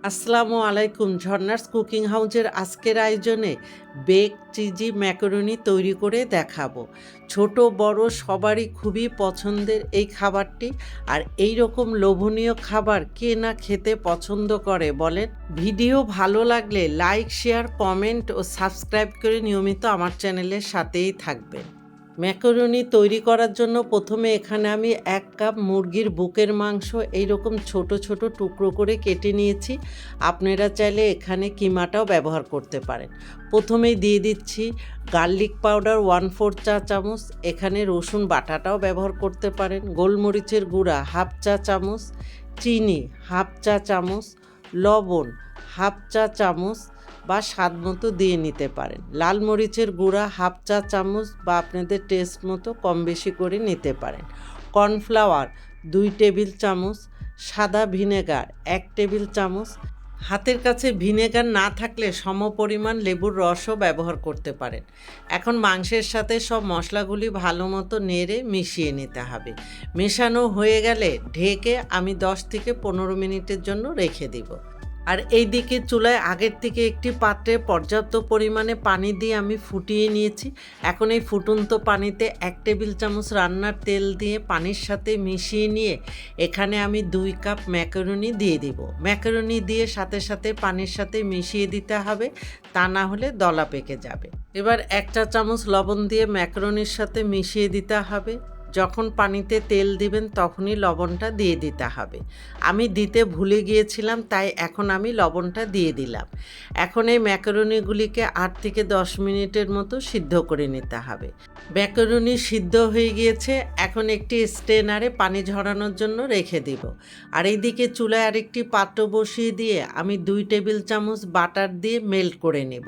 আসসালামু আলাইকুম। ঝর্ণাস কুকিং হাউজের আজকের আয়োজনে বেক চিজি ম্যাকারনি তৈরি করে দেখাবো। ছোট বড় সবারই খুবই পছন্দের এই খাবারটি। আর এই রকম লোভনীয় খাবার কে না খেতে পছন্দ করে বলেন? ভিডিও ভালো লাগলে লাইক, শেয়ার, কমেন্ট ও সাবস্ক্রাইব করে নিয়মিত আমার চ্যানেলের সাথেই থাকবেন। ম্যাকারনি তৈরি করার জন্য প্রথমে এখানে আমি 1 কাপ মুরগির বুকের মাংস এইরকম ছোট ছোট টুকরো করে কেটে নিয়েছি। আপনারা চাইলে এখানে কিমাটাও ব্যবহার করতে পারেন। প্রথমেই দিয়ে দিচ্ছি গার্লিক পাউডার 1/4 চা চামচ, এখানে রসুন বাটাটাও ব্যবহার করতে পারেন। গোলমরিচের গুঁড়া 1/2 চা চামচ, চিনি 1/2 চা চামচ, লবণ 1/2 চা চামচ বা স্বাদ মতো দিয়ে নিতে পারেন। লাল মরিচের গুঁড়া 1/2 চা চামচ বা আপনাদের টেস্ট মতো কম বেশি করে নিতে পারেন। কর্নফ্লাওয়ার 2 টেবিল চামচ, সাদা ভিনেগার 1 টেবিল চামচ। হাতের কাছে ভিনেগার না থাকলে সমপরিমাণ লেবুর রসও ব্যবহার করতে পারেন। এখন মাংসের সাথে সব মশলাগুলি ভালো মতো নেড়ে মিশিয়ে নিতে হবে। মেশানো হয়ে গেলে ঢেকে আমি 10 থেকে 15 মিনিটের জন্য রেখে দিব। আর এই দিকে চুলায় আগের থেকে একটি পাত্রে পর্যাপ্ত পরিমাণে পানি দিয়ে আমি ফুটিয়ে নিয়েছি। এখন এই ফুটন্ত পানিতে 1 টেবিল চামচ রান্নার তেল দিয়ে পানির সাথে মিশিয়ে নিয়ে এখানে আমি 2 কাপ ম্যাকারনি দিয়ে দিব। ম্যাকারনি দিয়ে সাথে সাথে পানির সাথে মিশিয়ে দিতে হবে, তা না হলে দলা পেকে যাবে। এবার 1 চা চামচ লবণ দিয়ে ম্যাকারনির সাথে মিশিয়ে দিতে হবে। যখন পানিতে তেল দিবেন তখনই লবণটা দিয়ে দিতে হবে। আমি দিতে ভুলে গিয়েছিলাম, তাই এখন আমি লবণটা দিয়ে দিলাম। এখন এই ম্যাকারনিগুলিকে 8 থেকে 10 মিনিটের মতো সিদ্ধ করে নিতে হবে। ম্যাকারনি সিদ্ধ হয়ে গিয়েছে, এখন একটি স্ট্রেনারে পানি ঝরানোর জন্য রেখে দিব। আর এইদিকে চুলায় আরেকটি পাত্র বসিয়ে দিয়ে আমি 2 টেবিল চামচ বাটার দিয়ে মেল্ট করে নেব।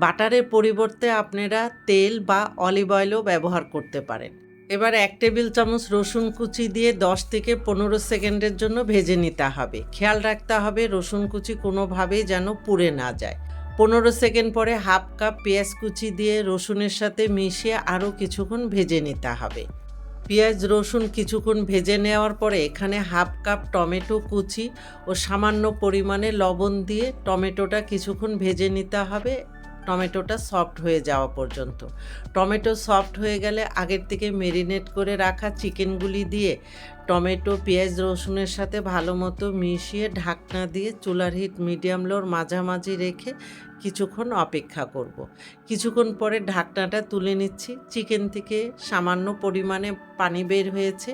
বাটারের পরিবর্তে আপনারা তেল বা অলিভ অয়েলও ব্যবহার করতে পারেন। এবার 1 টেবিল চামচ রসুন কুচি দিয়ে 10 থেকে 15 সেকেন্ডের জন্য ভেজে নিতে হবে। খেয়াল রাখতে হবে রসুন কুচি কোনোভাবেই যেন পুড়ে না যায়। 15 সেকেন্ড পরে 1/2 কাপ পেঁয়াজ কুচি দিয়ে রসুনের সাথে মিশিয়ে আরও কিছুক্ষণ ভেজে নিতে হবে। পেঁয়াজ রসুন কিছুক্ষণ ভেজে নেওয়ার পরে এখানে 1/2 কাপ টমেটো কুচি ও সামান্য পরিমাণে লবণ দিয়ে টমেটোটা কিছুক্ষণ ভেজে নিতে হবে, টমেটোটা সফট হয়ে যাওয়া পর্যন্ত। টমেটো সফট হয়ে গেলে আগের থেকে ম্যারিনেট করে রাখা চিকেনগুলি দিয়ে টমেটো পেঁয়াজ রসুনের সাথে ভালো মতো মিশিয়ে ঢাকনা দিয়ে চুলার হিট মিডিয়াম লোর মাঝামাঝি রেখে কিছুক্ষণ অপেক্ষা করব। কিছুক্ষণ পরে ঢাকনাটা তুলে নিচ্ছি। চিকেন থেকে সামান্য পরিমাণে পানি বের হয়েছে,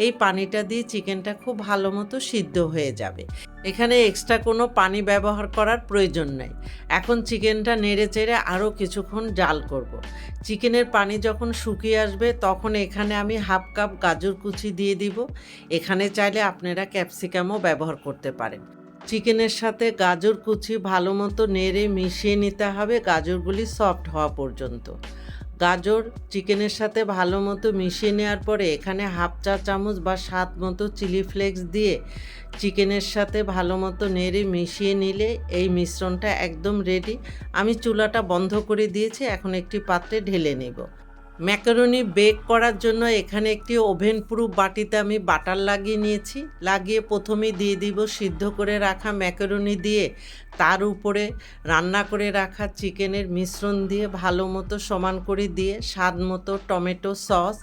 এই পানিটা দিয়ে চিকেনটা খুব ভালো মতো সিদ্ধ হয়ে যাবে। এখানে এক্সট্রা কোনো পানি ব্যবহার করার প্রয়োজন নেই। এখন চিকেনটা নেড়ে চেড়ে আরও কিছুক্ষণ জাল করব। চিকেনের পানি যখন শুকিয়ে আসবে তখন এখানে আমি 1/2 কাপ গাজর কুচি দিয়ে দিব। এখানে চাইলে আপনারা ক্যাপসিকামও ব্যবহার করতে পারেন। চিকেনের সাথে গাজর কুচি ভালো মতো নেড়ে মিশিয়ে নিতে হবে গাজরগুলি সফট হওয়া পর্যন্ত। গাজর চিকেনের সাথে ভালো মতো মিশিয়ে নেওয়ার পরে এখানে 1/2 চা চামচ বা স্বাদ মতো চিলি ফ্লেক্স দিয়ে চিকেনের সাথে ভালো মতো নেড়ে মিশিয়ে নিলে এই মিশ্রণটা একদম রেডি। আমি চুলাটা বন্ধ করে দিয়েছি, এখন একটি পাত্রে ঢেলে নেব। ম্যাকারনি বেক করার জন্য এখানে একটি ওভেন প্রুফ বাটিতে আমি বাটার লাগিয়ে নিয়েছি। লাগিয়ে প্রথমেই দিয়ে দিব সিদ্ধ করে রাখা ম্যাকারনি দিয়ে তার উপরে রান্না করে রাখা চিকেনের মিশ্রণ দিয়ে ভালো মতো সমান করে দিয়ে স্বাদ মতো টমেটো সস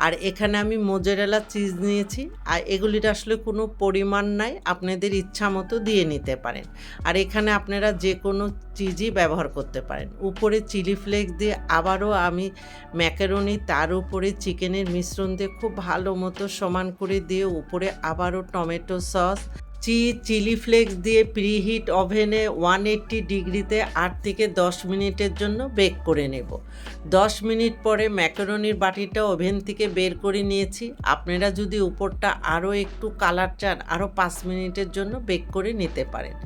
আর এখানে আমি মোজারেলা চিজ নিয়েছি। আর এগুলির আসলে কোনো পরিমাণ নাই, আপনাদের ইচ্ছা মতো দিয়ে নিতে পারেন। আর এখানে আপনারা যে কোনো চিজই ব্যবহার করতে পারেন। উপরে চিলি ফ্লেক্স দিয়ে আবারও আমি ম্যাকারনি তার উপরে চিকেনের মিশ্রণ দিয়ে খুব ভালো মতো সমান করে দিয়ে উপরে আবারও টমেটো সস চিলি ফ্লেক্স দিয়ে প্রিহিট ওভেনে 180 ডিগ্রিতে 8 থেকে 10 মিনিটের জন্য বেক করে নেব। 10 মিনিট পরে ম্যাকারনির বাটিটা ওভেন থেকে বের করে নিয়েছি। আপনারা যদি উপরটা আরও একটু কালার চান আরও 5 মিনিটের জন্য বেক করে নিতে পারেন।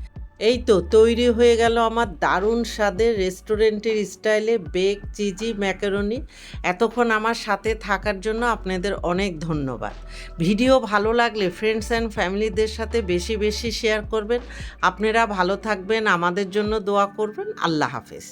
এই তো তৈরি হয়ে গেল আমার দারুণ স্বাদের রেস্টুরেন্টের স্টাইলে বেক চিজি ম্যাকারনি। এতক্ষণ আমার সাথে থাকার জন্য আপনাদের অনেক ধন্যবাদ। ভিডিও ভালো লাগলে ফ্রেন্ডস অ্যান্ড ফ্যামিলিদের সাথে বেশি বেশি শেয়ার করবেন। আপনারা ভালো থাকবেন, আমাদের জন্য দোয়া করবেন। আল্লাহ হাফেজ।